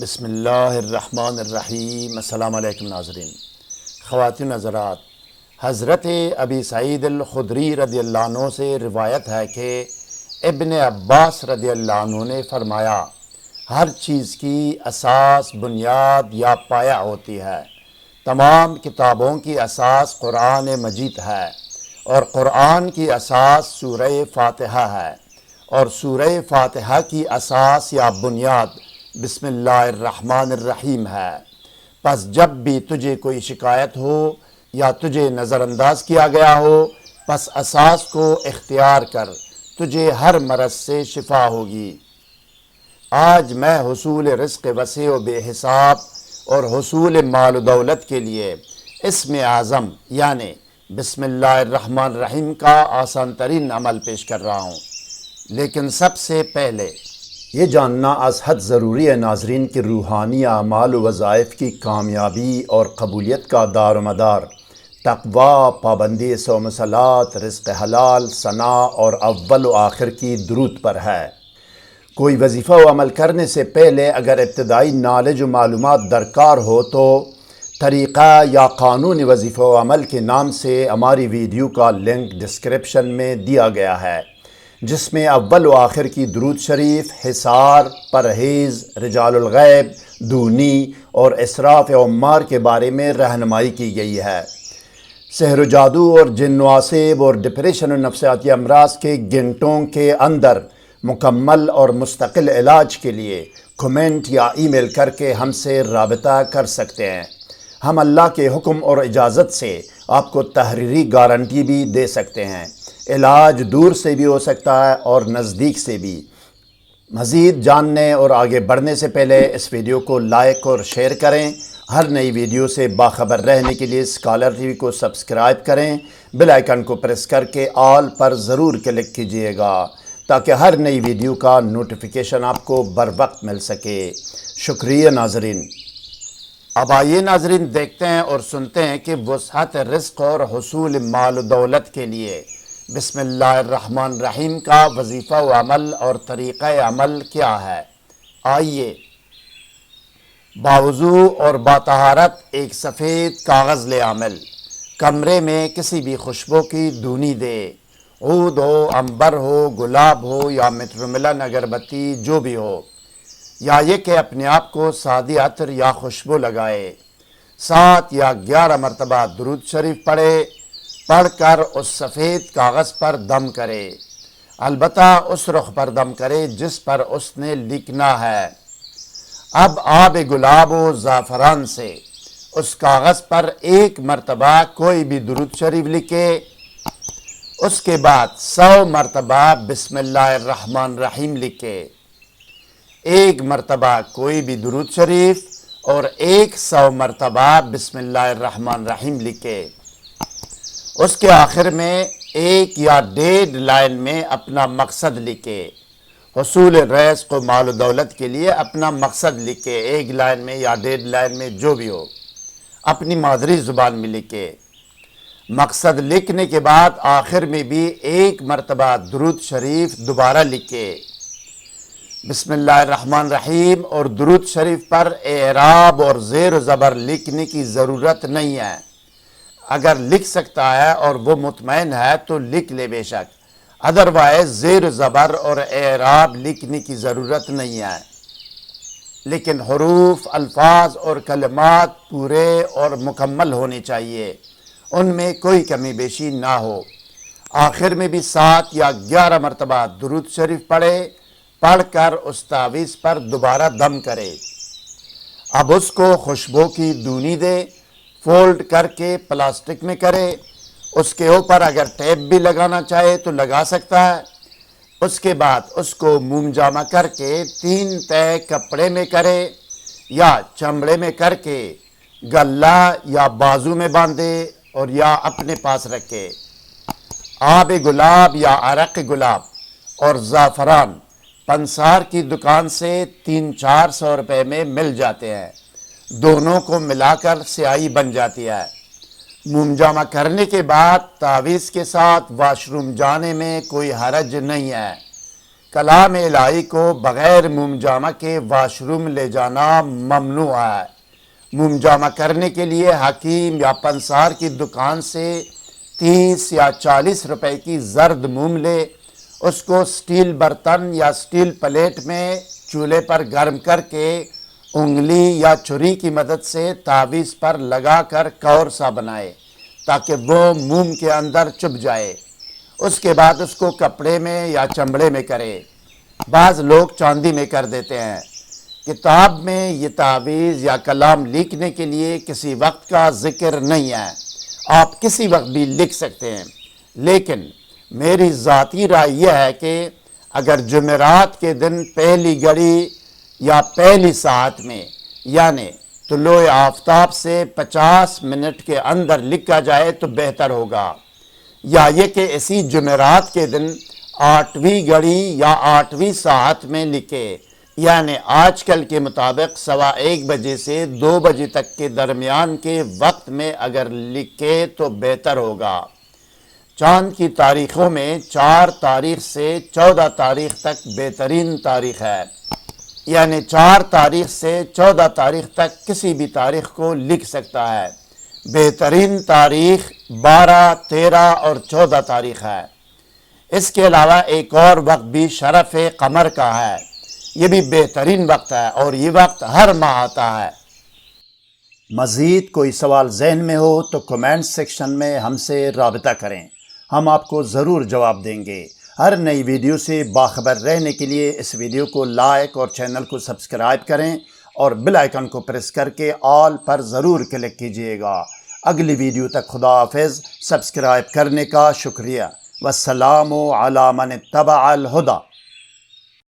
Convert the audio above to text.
بسم اللہ الرحمن الرحیم۔ السلام علیکم ناظرین، خواتین حضرات، حضرت ابی سعید الخدری رضی اللہ عنہ سے روایت ہے کہ ابن عباس رضی اللہ عنہ نے فرمایا، ہر چیز کی اساس، بنیاد یا پایہ ہوتی ہے۔ تمام کتابوں کی اساس قرآن مجید ہے، اور قرآن کی اساس سورہ فاتحہ ہے، اور سورہ فاتحہ کی اساس یا بنیاد بسم اللہ الرحمن الرحیم ہے۔ پس جب بھی تجھے کوئی شکایت ہو یا تجھے نظر انداز کیا گیا ہو، پس اساس کو اختیار کر، تجھے ہر مرض سے شفا ہوگی۔ آج میں حصول رزق وسیع و بے حساب اور حصول مال و دولت کے لیے اسم اعظم یعنی بسم اللہ الرحمن الرحیم کا آسان ترین عمل پیش کر رہا ہوں، لیکن سب سے پہلے یہ جاننا از حد ضروری ہے ناظرین کہ روحانی اعمال و وظائف کی کامیابی اور قبولیت کا دار و مدار تقویٰ، پابندی صوم و صلاۃ، رزق حلال، ثناء اور اول و آخر کی درود پر ہے۔ کوئی وظیفہ و عمل کرنے سے پہلے اگر ابتدائی نالج و معلومات درکار ہو تو طریقہ یا قانون وظیفہ و عمل کے نام سے ہماری ویڈیو کا لنک ڈسکرپشن میں دیا گیا ہے، جس میں اول و آخر کی درود شریف، حصار، پرہیز، رجال الغیب، دونی اور اسراف عمار کے بارے میں رہنمائی کی گئی ہے۔ سحر و جادو اور جن و عصیب اور ڈپریشن و نفسیاتی امراض کے گھنٹوں کے اندر مکمل اور مستقل علاج کے لیے کمنٹ یا ای میل کر کے ہم سے رابطہ کر سکتے ہیں۔ ہم اللہ کے حکم اور اجازت سے آپ کو تحریری گارنٹی بھی دے سکتے ہیں۔ علاج دور سے بھی ہو سکتا ہے اور نزدیک سے بھی۔ مزید جاننے اور آگے بڑھنے سے پہلے اس ویڈیو کو لائک اور شیئر کریں۔ ہر نئی ویڈیو سے باخبر رہنے کے لیے اسکالر ٹی وی کو سبسکرائب کریں، بیل آئیکن کو پریس کر کے آل پر ضرور کلک کیجئے گا تاکہ ہر نئی ویڈیو کا نوٹیفیکیشن آپ کو بر وقت مل سکے۔ شکریہ ناظرین۔ اب آئیے ناظرین دیکھتے ہیں اور سنتے ہیں کہ وسعت رزق اور حصول مال و دولت کے لیے بسم اللہ الرحمن الرحیم کا وظیفہ و عمل اور طریقہ عمل کیا ہے۔ آئیے، باوضو اور باطہارت ایک سفید کاغذ لے عمل، کمرے میں کسی بھی خوشبو کی دونی دے، عود ہو، عنبر ہو، گلاب ہو یا مٹرملن اگربتی جو بھی ہو، یا یہ کہ اپنے آپ کو سادی عطر یا خوشبو لگائے، 7 یا 11 مرتبہ درود شریف پڑھ کر اس سفید کاغذ پر دم کرے، البتہ اس رخ پر دم کرے جس پر اس نے لکھنا ہے۔ اب آب گلاب و زعفران سے اس کاغذ پر 1 مرتبہ کوئی بھی درود شریف لکھے، اس کے بعد 100 مرتبہ بسم اللہ الرحمن الرحیم لکھے، 1 مرتبہ کوئی بھی درود شریف اور 100 مرتبہ بسم اللہ الرحمن الرحیم لکھے۔ اس کے آخر میں 1 یا 1.5 لائن میں اپنا مقصد لکھے۔ حصول رزق و مال و دولت کے لیے اپنا مقصد لکھے، 1 لائن میں یا 1.5 لائن میں جو بھی ہو، اپنی مادری زبان میں لکھے۔ مقصد لکھنے کے بعد آخر میں بھی 1 مرتبہ درود شریف دوبارہ لکھے۔ بسم اللہ الرحمن الرحیم اور درود شریف پر اعراب اور زیر و زبر لکھنے کی ضرورت نہیں ہے۔ اگر لکھ سکتا ہے اور وہ مطمئن ہے تو لکھ لے بے شک، ادروائز زیر و زبر اور اعراب لکھنے کی ضرورت نہیں ہے، لیکن حروف، الفاظ اور کلمات پورے اور مکمل ہونے چاہیے، ان میں کوئی کمی بیشی نہ ہو۔ آخر میں بھی 7 یا 11 مرتبہ درود شریف پڑھ کر اس تعویذ پر دوبارہ دم کرے۔ اب اس کو خوشبو کی دونی دے، فولڈ کر کے پلاسٹک میں کرے، اس کے اوپر اگر ٹیپ بھی لگانا چاہے تو لگا سکتا ہے۔ اس کے بعد اس کو موم جامہ کر کے 3 تہہ کپڑے میں کرے یا چمڑے میں کر کے گلہ یا بازو میں باندھے اور یا اپنے پاس رکھے۔ آب گلاب یا عرق گلاب اور زعفران پنسار کی دکان سے 300-400 روپے میں مل جاتے ہیں، دونوں کو ملا کر سیاہی بن جاتی ہے۔ موم جامہ کرنے کے بعد تعویذ کے ساتھ واش روم جانے میں کوئی حرج نہیں ہے۔ کلام الہی کو بغیر منہ جامہ کے واش روم لے جانا ممنوع ہے۔ منہ جامہ کرنے کے لیے حکیم یا پنسار کی دکان سے 30 یا 40 روپے کی زرد موم لے، اس کو سٹیل برتن یا سٹیل پلیٹ میں چولہے پر گرم کر کے انگلی یا چھری کی مدد سے تعویذ پر لگا کر کور سا بنائے تاکہ وہ موم کے اندر چپ جائے۔ اس کے بعد اس کو کپڑے میں یا چمڑے میں کرے۔ بعض لوگ چاندی میں کر دیتے ہیں۔ کتاب میں یہ تعویذ یا کلام لکھنے کے لیے کسی وقت کا ذکر نہیں ہے، آپ کسی وقت بھی لکھ سکتے ہیں، لیکن میری ذاتی رائے یہ ہے کہ اگر جمعرات کے دن پہلی گھڑی یا پہلی ساعت میں یعنی طلوع آفتاب سے 50 منٹ کے اندر لکھا جائے تو بہتر ہوگا، یا یہ کہ اسی جمعرات کے دن 8ویں گھڑی یا 8ویں ساعت میں لکھے، یعنی آج کل کے مطابق 1:15 بجے سے 2 بجے تک کے درمیان کے وقت میں اگر لکھے تو بہتر ہوگا۔ چاند کی تاریخوں میں 4 تاریخ سے 14 تاریخ تک بہترین تاریخ ہے، یعنی 4 تاریخ سے 14 تاریخ تک کسی بھی تاریخ کو لکھ سکتا ہے۔ بہترین تاریخ 12، 13 اور 14 تاریخ ہے۔ اس کے علاوہ ایک اور وقت بھی شرف قمر کا ہے، یہ بھی بہترین وقت ہے اور یہ وقت ہر ماہ آتا ہے۔ مزید کوئی سوال ذہن میں ہو تو کمنٹ سیکشن میں ہم سے رابطہ کریں، ہم آپ کو ضرور جواب دیں گے۔ ہر نئی ویڈیو سے باخبر رہنے کے لیے اس ویڈیو کو لائک اور چینل کو سبسکرائب کریں اور بیل آئیکن کو پریس کر کے آل پر ضرور کلک کیجئے گا۔ اگلی ویڈیو تک خدا حافظ، سبسکرائب کرنے کا شکریہ۔ والسلام علی من اتبع الہدی۔